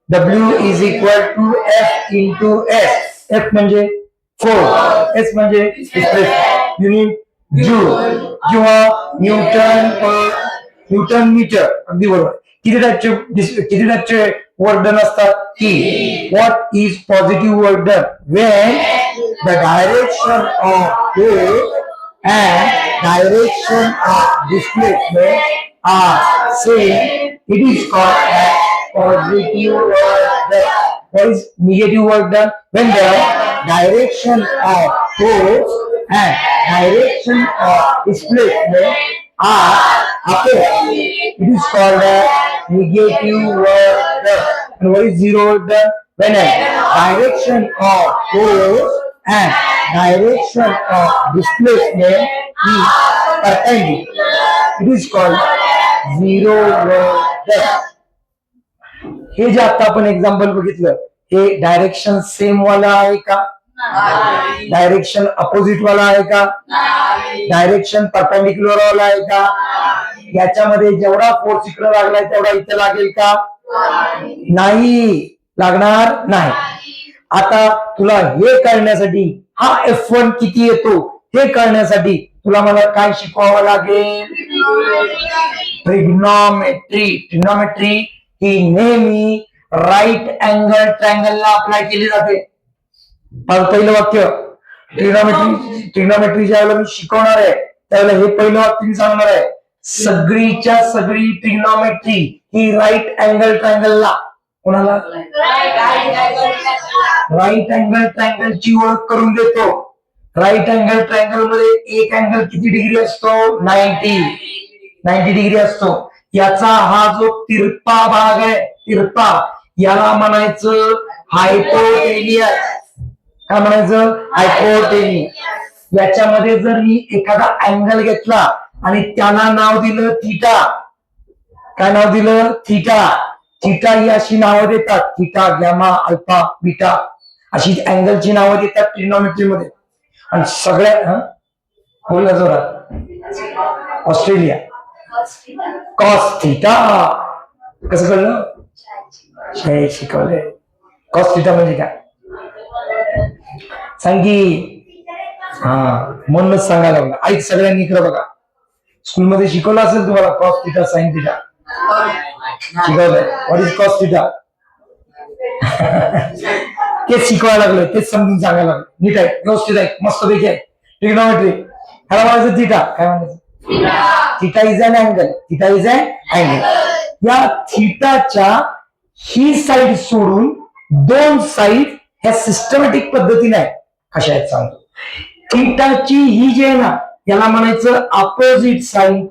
W is equal to F into S. F म्हणजे force, S म्हणजे displacement. Unit Joule किंवा न्यूटन मीटर. अगदी बरोबर. किती टाइपचे वर्क डन असतात? की what is positive work done when the direction of force and direction of displacement are same, it is called as positive work done. What is negative work done? When the direction of force and direction of displacement are opposite, it is called as negative work And what is zero done? When direction of force and direction of displacement is perpendicular. It is called zero work done. हे जे आता आपण example बघितलं हे direction same वाला आहे का? Direction opposite वाला आहे का? डायरेक्शन परपेंडिक्युलर वाला आहे का? याच्यामध्ये जेवढा फोर्स इकडे लागलाय तेवढा इथे लागेल का? नाही लागणार नाही. आता तुला हे कळण्यासाठी हा F1 किती येतो हे कळण्यासाठी तुला मला काय शिकवावं लागेल? ट्रिग्नॉमेट्री. ट्रिग्नॉमेट्री ही नेहमी राईट अँगल ट्रायंगलला अप्लाय केली जाते. पहिलं वाक्य ट्रिग्नॉमेट्री ज्या वेळेला मी शिकवणार आहे त्यावेळेला हे पहिलं वाक्य मी सांगणार आहे. सगळीच्या सगळी ट्रिग्नॉमेट्री ही राईट अँगल ट्रायंगलला कोणाला राईट अँगल ट्रायंगलची ओळख करून देतो. राईट अँगल ट्रायंगल मध्ये एक अँगल किती डिग्री असतो? 90 डिग्री असतो. याचा हा जो तिरपा भाग आहे तिरपा याला म्हणायचं हायपोटेनियस. काय म्हणायचं? हायपोटेनियस. याच्यामध्ये जर मी एखादा अँगल घेतला आणि त्याला नाव दिलं थीटा. काय नाव दिलं? थीटा. थीटा ही अशी नावं देतात. थीटा, गॅमा, अल्फा, बीटा अशी अँगलची नावं देतात ट्रिग्नॉमेट्री मध्ये. आणि सगळ्या बोलला जोरात ऑस्ट्रेलिया कॉस थीटा. कसं कळलं? हे शिकवलंय. कॉस थीटा म्हणजे काय सांगी? हा म्हणूनच सांगायला लागला. ऐक सगळ्यांनी इकडे बघा. स्कूलमध्ये शिकवलं असेल तुम्हाला कॉस थीटा साइन थीटा शिकवलंय. व्हॉट इज कॉस थीटा तेच शिकवायला लागलोय. तेच समजून सांगायला लागलो. नीट आहे व्यवस्थित आहे मस्त पैकी आहे. ट्रिग्नॉमेट्री ह्याला म्हणायचं थीटा. काय म्हणायचं? Theta is an angle. Theta is an angle. या थीटाच्या ही साइड सोडून दोन साइड ह्या सिस्टमॅटिक पद्धतीने आहे. कशा आहेत सांगतो. थीटाची ही जी आहे ना याला म्हणायचं अपोजिट साइड.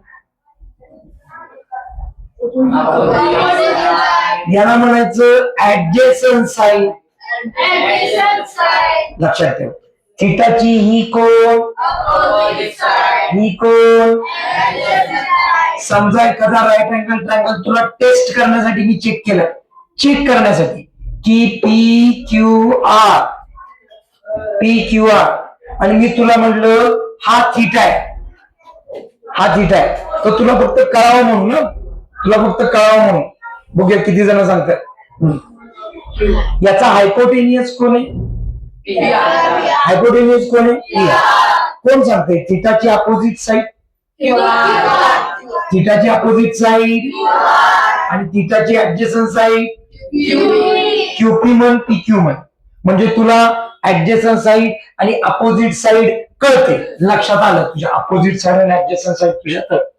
याला म्हणायचं ऍडजेसंट साइड. लक्षात ठेव. थीटाची ही कोण? ही कोण? समजा एखादा राईट अँगल ट्रायंगल तुला टेस्ट करण्यासाठी मी चेक केलं. चेक करण्यासाठी की पी क्यू आर आणि मी तुला म्हटलं हा थीटा आहे. हा थीटा आहे तर तुला फक्त कळावं म्हणून ना. तुला फक्त कळावं म्हणून. बघूया किती जण सांगतात. याचा हायपोटेनियस कोण आहे? हायपोटेनियस कोण आहे? कोण सांगते? थिटाची अपोजिट साइड. थिटाची अपोजिट साइड आणि थिटाची ऍडजेसंट साइड क्यूपी म्हण पीक्यू म्हण. म्हणजे तुला ऍडजेसंट साइड आणि अपोजिट साइड कळते. लक्षात आलं तुझ्या अपोजिट साइड आणि ऍडजेसंट साइड तुझ्या कळते.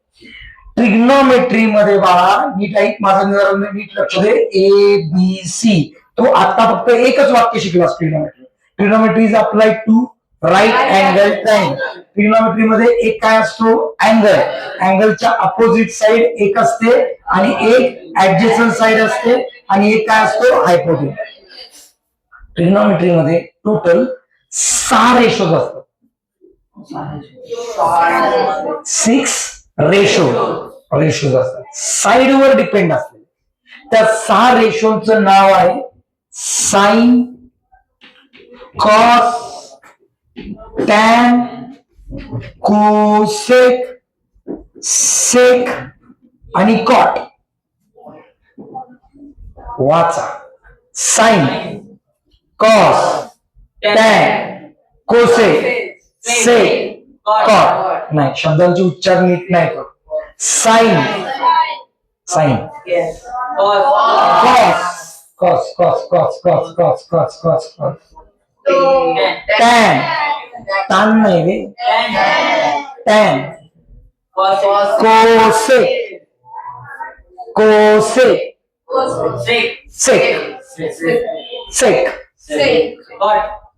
ट्रिग्नोमेट्री मध्ये बाळा नीट ऐक माझं नीट लक्ष दे. ABC तो आता फक्त एकच वाक्य शिकलास. Trigonometry is applied to right angle triangle. Trigonometry मध्ये एक काय असतो? अँगल. अँगलच्या अपोजिट साइड एक असते आणि एक ऍडजेसंट साइड असते आणि एक काय असतो? हायपोटेन्यूज. ट्रिग्नोमेट्री मध्ये टोटल 6 रेशोज असतात. 6 रेशोज असतात. साइडवर डिपेंड असते. त्या 6 रेशोचं नाव आहे sine, cos, tan, cosec, sec आणि कॉट. वाचा. Sine, cos, tan, cosec, sec, cot. नाही शब्दांचे उच्चार नीट नाही करत. Sine, sine, cos, cos, tan, तान नाही रे. Tan, cosec, sec,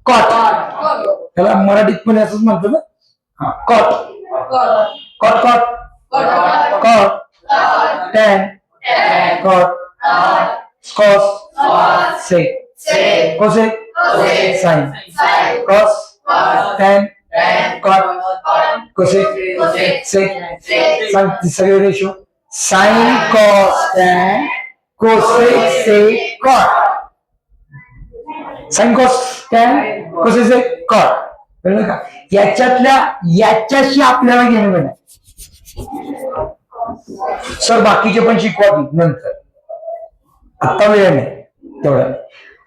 cot. त्याला मराठीत पण असंच म्हणतो ना. Cot, cot, tan, cot, cos, sec, cosec, sin, cos, tan, cot, cosec, sec, सांग सगळे ratio sin, cos, tan, cosec, sec, cot. sin, cos, tan, cosec, sec, cot. कळलं का? याच्याशी आपल्याला घेणं नाही. सर बाकीचे पण शिकवा नंतर, आता वेळ नाही तेवढा.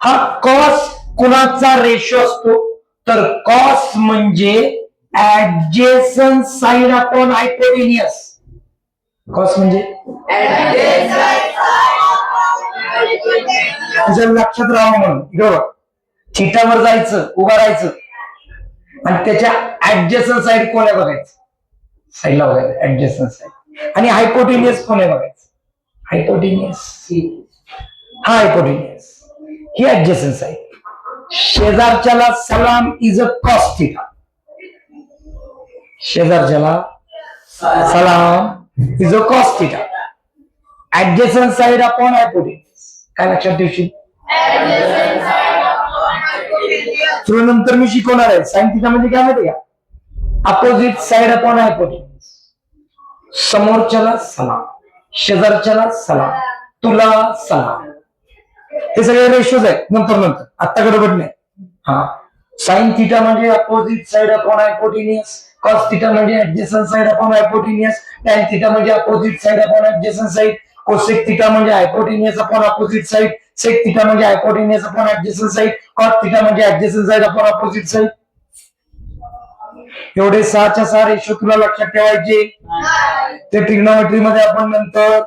हा कॉस कुणाचा रेशो असतो? तर कॉस म्हणजे adjacent side upon hypotenuse. Cos म्हणजे लक्षात राहावं म्हणून बरोबर, थिटावर जायचं, उभा राहायचं आणि त्याच्या ऍडजेसंट साइड कोण आहे बघायचं, साईडला बघायचं ऍडजेसंट साइड. आणि हायपोटेनियस कोण आहे बघायचं, हायपोटेनियस, हा हायपोटेनियस, ही ऍडजेसंट साइड. शेजारच्याला सलाम इज अ कॉस थिटा, शेजारच्याला सलाम is a cos theta. Adjacent side upon hypotenuse, काय लक्षात ठेवशील? तुला नंतर मी शिकवणार आहे. साइन थिटा म्हणजे काय माहिती का? Opposite side upon hypotenuse. समोरच्याला सलाम, शेजारच्याला सलाम, तुला सलाम. हे सगळे रेशोज आहेत, नंतर आता गडबड नाही. हा, साइन थिटा म्हणजे opposite side upon hypotenuse, cos theta म्हणजे adjacent side upon hypotenuse, tan theta म्हणजे opposite side upon adjacent side, cosec theta म्हणजे hypotenuse upon opposite side, sec theta म्हणजे hypotenuse upon adjacent side, cot theta म्हणजे adjacent side upon opposite side. एवढे 6च्या 6 ratio तुला लक्षात ठेवायचे. ते ट्रिग्नोमेट्री मध्ये आपण नंतर,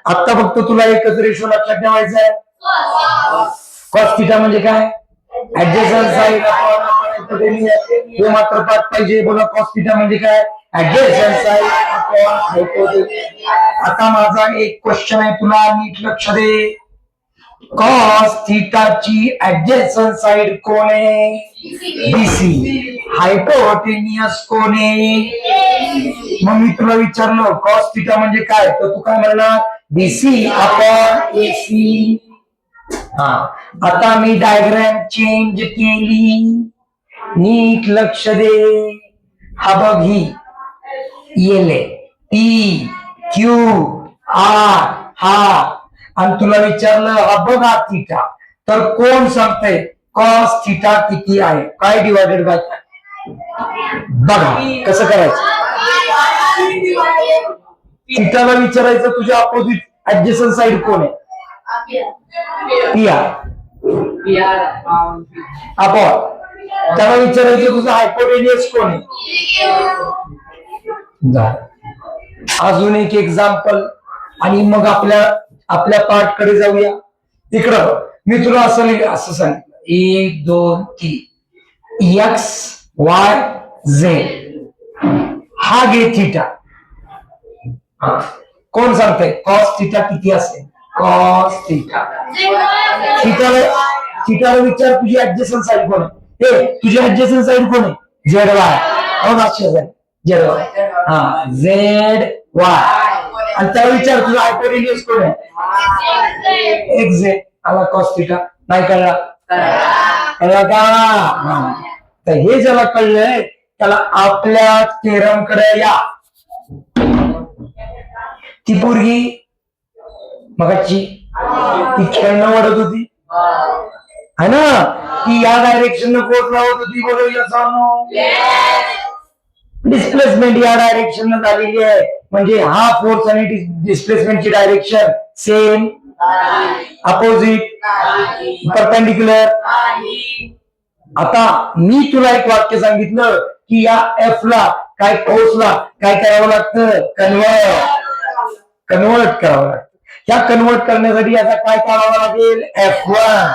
आता फक्त तुला एकच रेशो लक्षात ठेवायचा आहे. कॉस थिटा म्हणजे काय? Adjacent side upon hypotenuse. हे मात्र पाठ पाहिजे. बोला कॉस थिटा म्हणजे काय? Adjacent side upon hypotenuse. आता माझा एक क्वेश्चन आहे, तुला नीट लक्ष दे. कॉस थिटाची ऍडजेसंट साइड कोण आहे? बीसी. हायपोटेनियस कोण आहे? मग मी तुला विचारलं कॉस थिटा म्हणजे काय, तर तू काय म्हणणार? BC upon AC. हा, आता मी डायग्राम चेंज केली, नीट लक्ष दे. हा बघ, ही एल पी क्यू आर हा, आणि तुला विचारलं हा बघ हा थिटा, तर कोण सांगतंय कॉस थिटा किती आहे? काय डिवायडेड बाय काय? बघा कसं करायचं. थिटाला विचारायचं तुझ्या अपोजिट ऍडजेसंट साइड कोण आहे? पी आर अपॉन, त्याला विचारायचं तुझं हायपोटेनियस कोण आहे? अजून एक एक्झाम्पल आणि मग आपल्या पार्ट कडे जाऊया. इकडं मी तुला असं सांगितलं, 1 2 3 एक्स वाय झेड, हा घे थिटा. कोण सांगतंय कॉस थिटा किती असेल? Cos theta. थिटाला विचार तुझी ऍडजेसंट साइड कोण आहे? तुझी ऍडजेसंट साइड कोण आहे? Z Y. झेड वाय, हा झेड वाय. आणि त्याला विचार तुझा हायपोटेनियस कोण आहे? X Z. आला कॉस थिटा. नाही कळला? कळला का? तर हे ज्याला कळलंय त्याला आपल्या थेरम कडे या. ती पोरगी मगाची ती खेळणं वाढत होती है ना, ती या डायरेक्शन कोर्स लावत होती. बोलो डिस्प्लेसमेंट या डायरेक्शन झालेली आहे, म्हणजे हा फोर्स आणि डिस्प्लेसमेंटची डायरेक्शन सेम, अपोजिट, परपेंडिक्युलर. आता मी तुला एक वाक्य सांगितलं की या एफ ला काय, फोर्सला काय करावं लागतं? कन्वर्ट करावं लागतं. या कन्वर्ट करण्यासाठी याचा काय काढावा लागेल? F1.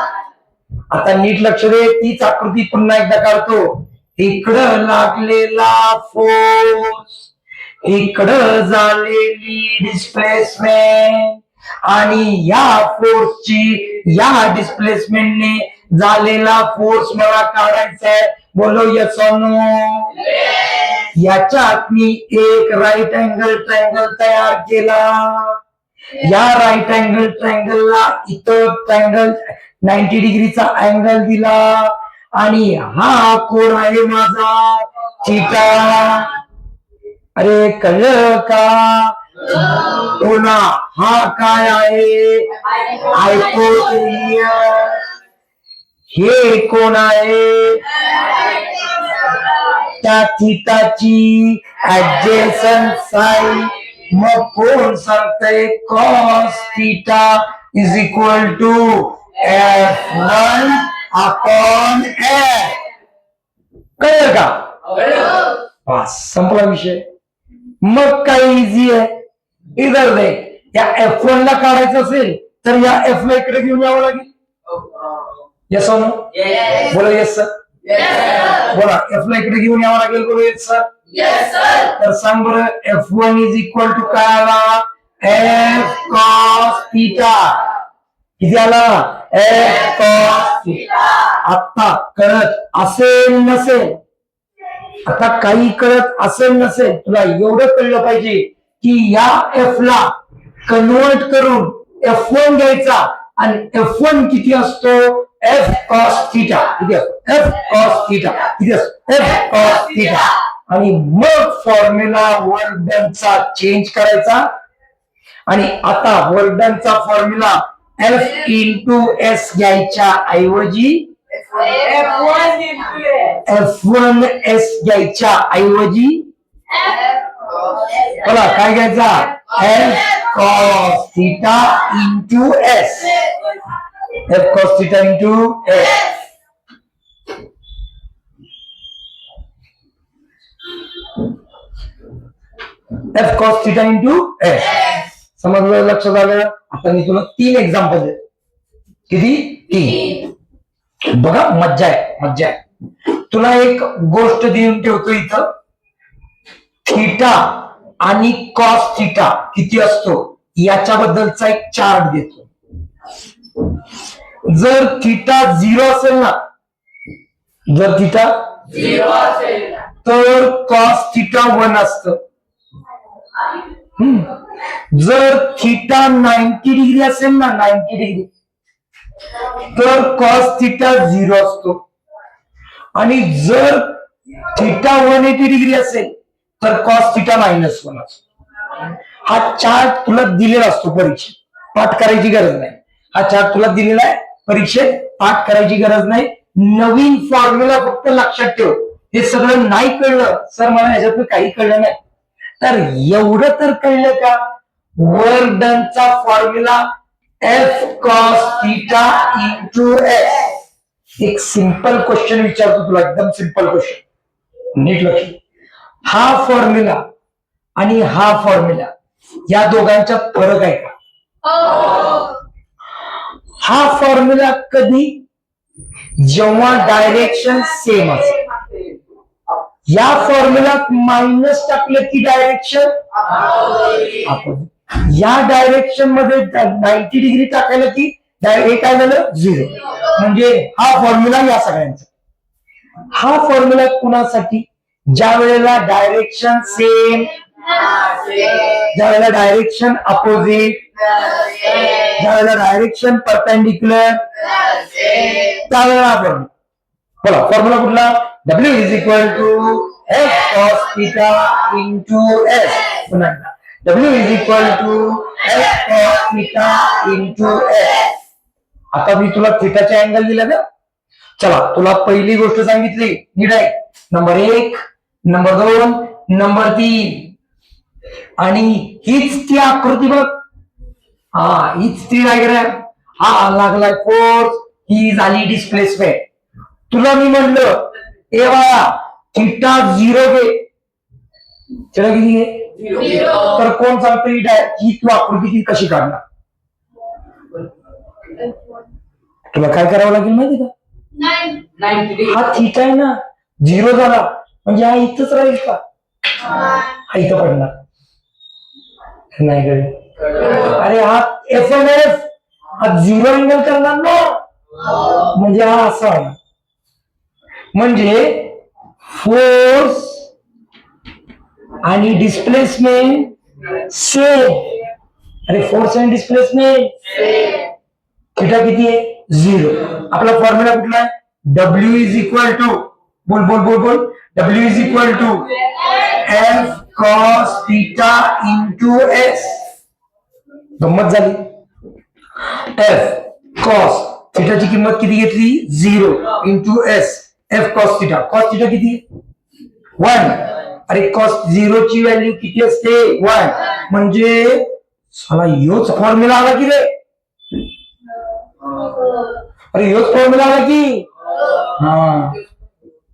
आता नीट लक्ष दे, तीच आकृती पुन्हा एकदा काढतो. इकडं लागलेला फोर्स, इकडं झालेली डिस्प्लेसमेंट, आणि या फोर्सची या डिस्प्लेसमेंटने झालेला फोर्स मला काढायचा आहे. बोलो यस और नो. याच्यात मी एक राईट अँगल ट्रायंगल तयार केला. या राईट अँगल ट्रायंगलला इथं ट्रायंगल 90 डिग्रीचा अँगल दिला आणि हा कोण आहे माझा थीटा. अरे कळलं का? पुन्हा हा काय आहे हायपोटेनियस. हे कोण आहे त्या थीटाची ऍडजेसंट साइड. मग कोण सांगतंय cos theta is equal to F1 upon F. कळलं का? बस संपला विषय. मग काय इझी आहे. इधर दे या F1 ला काढायचं असेल तर या F ला इकडे घेऊन यावं लागेल. Yes no? बोला येस सर. बोला F ला इकडे घेऊन यावं लागेल. बोला येस सर. तर सांग बरं F1 इज इक्वल टू काय आला F cos थीटा. किती आला F cos थीटा. आता कळत असेल नसेल, आता काही कळत असेल नसेल, तुला एवढं कळलं पाहिजे की या F ला कन्वर्ट करून F1 घ्यायचा आणि F1 किती असतो F cos थीटा. किती असतो F cos थीटा. किती असतो F cos थीटा. आणि मग फॉर्म्युला वर्क डनचा चेंज करायचा आणि आता वर्क डनचा फॉर्म्युला F इंटू एस घ्यायच्या ऐवजी F1 S घ्यायच्या ऐवजी बघा काय घ्यायचा F cos theta into S. F cos theta into S. F cos theta into S. समजलं? लक्षात आलं? आता मी तुला 3 एक्झाम्पल देतो. किती? 3. बघा मज्जा आहे, मज्जा आहे. तुला एक गोष्ट देऊन ठेवतो इथं. थीटा आणि कॉस थीटा किती असतो याच्याबद्दलचा एक चार्ट देतो. जर थीटा 0 असेल ना, जर थीटा 0 असेल तर कॉस थीटा 1 असतं. जर थीटा 90 डिग्री असेल ना, 90 डिग्री, तर कॉस थीटा 0 असतो. आणि जर थीटा 180 डिग्री असेल तर कॉस थीटा -1 असतो. हा चार्ट तुला दिलेला असतो परीक्षेत, पाठ करायची गरज नाही. हा चार्ट तुला दिलेला आहे परीक्षेत, पाठ करायची गरज नाही. नवीन फॉर्म्युला फक्त लक्षात ठेव. हे सगळं नाही कळलं सर, मला ह्याच्यातलं काही कळलं नाही, तर एवढं तर कळलं का वर्क डनचा formula F cos theta into S. एक सिंपल क्वेश्चन विचारतो तुला, एकदम सिंपल क्वेश्चन, नीट लक्ष. हा फॉर्म्युला आणि हा फॉर्म्युला या दोघांच्यात फरक आहे का? हा फॉर्म्युला कधी? जेव्हा डायरेक्शन सेम असेल. या फॉर्म्युलात मायनस टाकलं की डायरेक्शन अपोजिट. या डायरेक्शन मध्ये 90 डिग्री टाकायला की हे काय झालं 0. म्हणजे हा फॉर्म्युला या सगळ्यांचा. हा फॉर्म्युला कुणासाठी? ज्या वेळेला डायरेक्शन सेम, ज्या वेळेला डायरेक्शन अपोजिट, ज्या वेळेला डायरेक्शन परपेंडिक्युलर, त्यावेळेला फॉर्म्युला. बोला फॉर्म्युला कुठला? W is equal to F cos theta into S. पुन्हा W is equal to F cos theta into S. आता मी तुला थीटाचे अँगल दिला ना. चला तुला पहिली गोष्ट सांगितली नीट आहे. Number 1, number 2, number 3. आणि हीच ती आकृती बघ. हा हीच ती डायग्राम. हा लागलाय फोर्स, ही झाली डिस्प्लेसमेंट. तुला मी म्हणलं ए बाळा थीटा 0 घे. थीटा किती घे? 0. तर कोण सांगतो ही तू आकृती कशी काढणार? तुला काय करावं लागेल माहिती का? हा थीटा आहे ना 0 झाला म्हणजे हा इथंच राहील का? हा इथं पडणार नाही कळलं? अरे हा F1F हा 0 अँगल करणार ना, म्हणजे हा असा आहे. म्हणजे फोर्स आणि डिस्प्लेसमेंट सेम. अरे फोर्स अँड डिस्प्लेसमेंट थिटा किती आहे 0. आपला फॉर्म्युला कुठला आहे W इज इक्वल टू बोल बोल बोल बोल W is equal to F cos theta into S. गंमत झाली. F cos थिटाची किंमत किती घेतली 0 into S. F cos theta किती 1. अरे cos 0 ची व्हॅल्यू किती असते 1. म्हणजे साला योच फॉर्म्युला आला की रे. अरे योच फॉर्म्युला आला की. हा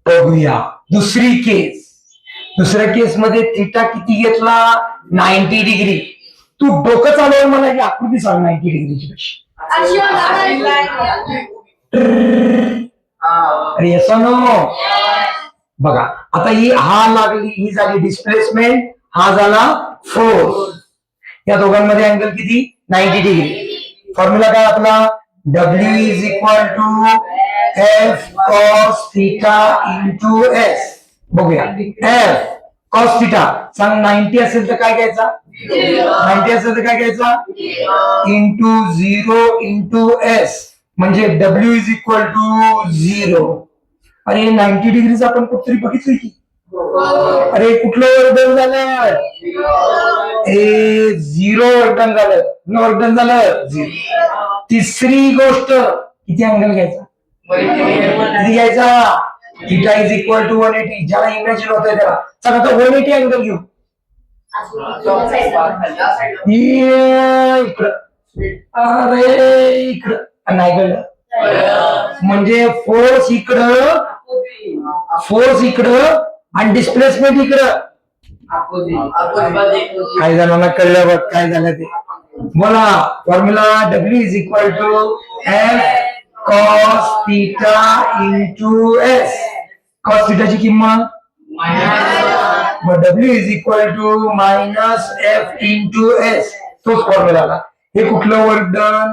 बघूया दुसरी केस. दुसऱ्या केस मध्ये थिटा किती घेतला 90 डिग्री. तू डोकं चालवून मला ही आकृती सांग 90 डिग्रीची कशी. अरे येस नो. बघा आता ही लागली ही झाली डिस्प्लेसमेंट हा झाला फोर्स. या दोघांमध्ये अँगल किती 90 डिग्री. फॉर्म्युला काय आपला W is equal to F cos theta into S. बघूया F cos theta सांग 90 असेल तर काय घ्यायचा 90 असेल तर काय घ्यायचा इंटू 0 इंटू S म्हणजे W इज इक्वल टू 0. अरे 90 डिग्रीचं आपण कुठतरी बघितलं की. अरे कुठलं वर्धन झालं 0 वर्धन झालं वर्धन झालं 0. तिसरी गोष्ट किती अँगल घ्यायचा किती घ्यायचा थिटा इज इक्वल टू 180. ज्याला इमॅजिन होतंय त्याला चला तर 180 अँगल घेऊ. इकडं अरे इकडं नाही कळलं म्हणजे फोर्स इकडं आणि डिस्प्लेसमेंट इकडं. काय जणांना कळलं बघ काय झालं ते बोला. Formula W is equal to F cos theta into S. cos theta ची किंमत W is equal to minus F into S. तोच फॉर्म्युला आला. हे कुठलं वर्क डन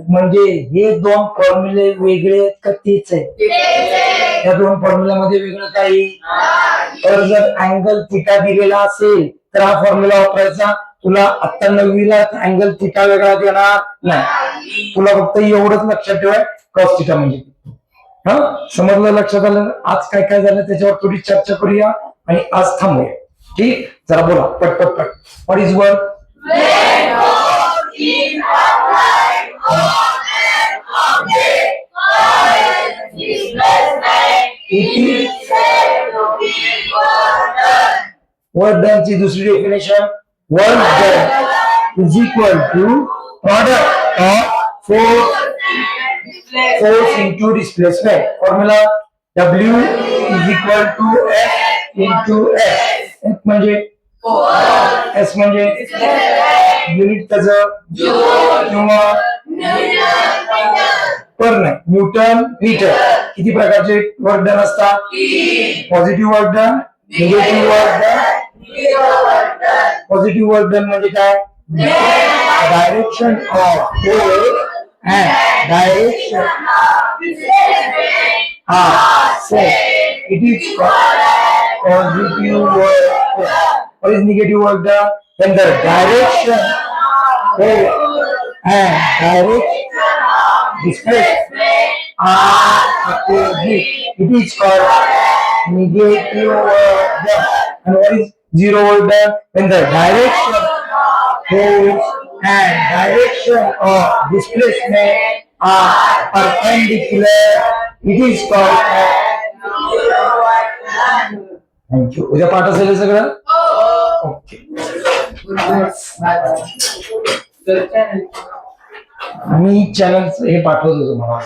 म्हणजे हे दोन फॉर्म्युले वेगळे का तेच आहे. या दोन फॉर्म्युल्यामध्ये वेगळं काही. तर जर अँगल थिटा दिलेला असेल तर हा फॉर्म्युला वापरायचा. तुला आता 9वीला अँगल थिटा वेगळा देणार नाही. तुला फक्त एवढंच लक्षात ठेवाय कॉस थिटा म्हणजे हा समजलं लक्षात आलं. आज काय काय झालं त्याच्यावर थोडी चर्चा करूया आणि आज थांबूया. ठीक जरा बोला पट पट पट. What is work work done ची दुसरी definition work done is equal to product of force into displacement. Formula W is equal to F into S. F म्हणजे S म्हणजे युनिट त्याचं किंवा पर नाही न्यूटन मीटर. किती प्रकारचे वर्क डन असतात positive work done negative work done. Positive work done म्हणजे काय direction of force and direction it is positive work done. What is negative work done? When the direction and direct displacement are opposite, it is called negative work done. And what is zero work done? When the direction and direction of displacement are perpendicular, it is called thank you. उद्या पाठ असेल सगळं okay. मी channel हे पाठवतो तुम्हाला.